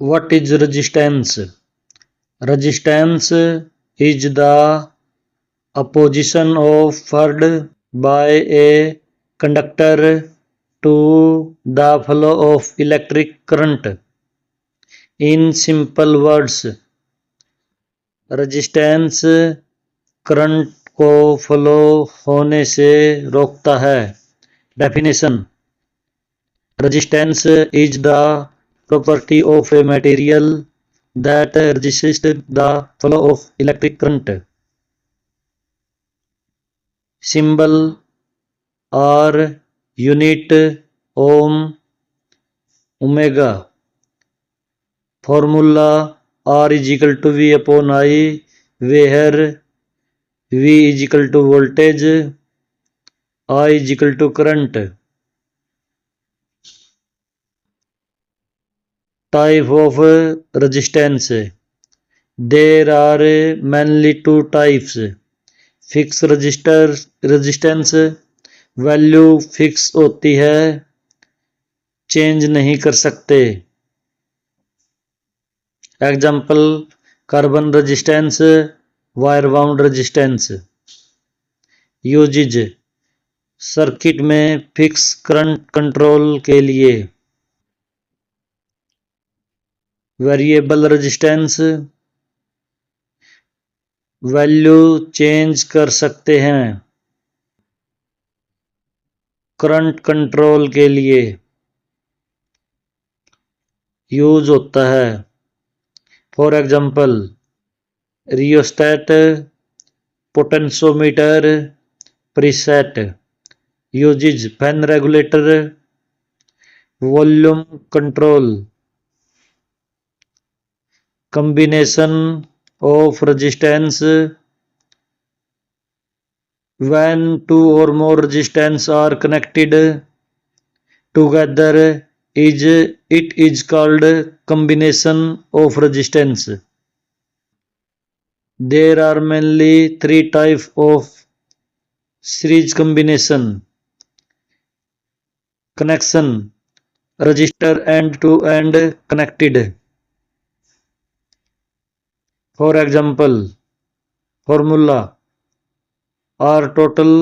What is resistance? Resistance is the opposition offered by a conductor to the flow of electric current. In simple words, resistance current को flow होने से रोकता है. Definition: resistance is the property of a material that resists the flow of electric current. Symbol R, unit ohm, omega. Formula R is equal to V upon I, where V is equal to voltage, I is equal to current. Type of resistance: there are mainly two types. Fix resistance, value fix होती है, change नहीं कर सकते. Example: carbon resistance, wire bound resistance. Uses: circuit में fix current control के लिए. Variable resistance, value change कर सकते हैं, करंट कंट्रोल के लिए यूज होता है. For example: rheostat, potentiometer, preset. Uses: fan regulator, volume control. combination of resistance: when two or more resistance are connected together, it is called combination of resistance. There are mainly three types of series combination: connection, resistor end to end connected. For example, formula R total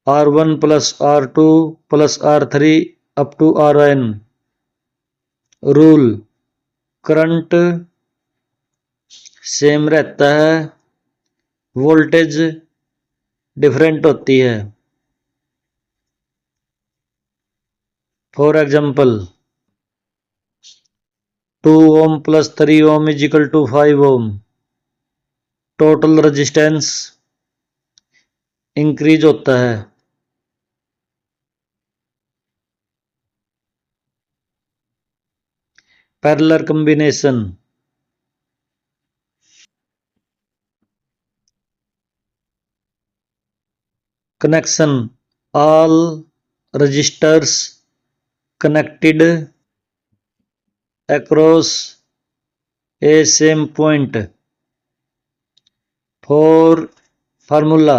R1 plus R2 plus R3 up to Rn. Rule: current same रहता है, voltage different होती है. For example: 2 ohm plus 3 ohm is equal to 5 ohm. Total resistance increase होता है. Parallel combination: connection, all resistors connected across a same point. For formula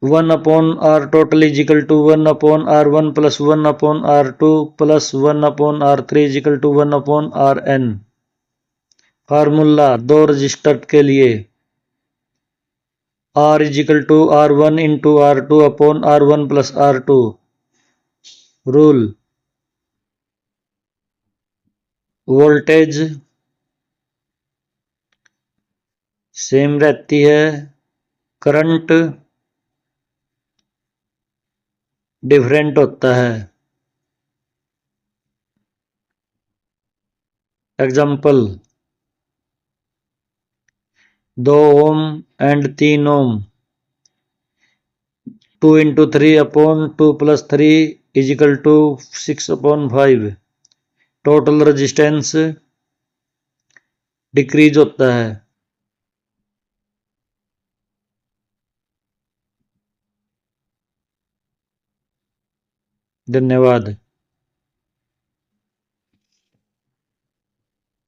1 upon R total is equal to 1 upon R1 plus 1 upon R2 plus 1 upon R3 is equal to 1 upon Rn. Formula दो register के लिए R is equal to R1 into R2 upon R1 plus R2. Rule: voltage same रहती है, current different होता है. Example: 2 ohm and 3 ohm. 2 into 3 upon 2 plus 3 is equal to 6 upon 5. Total resistance decrease होता है. धन्यवाद.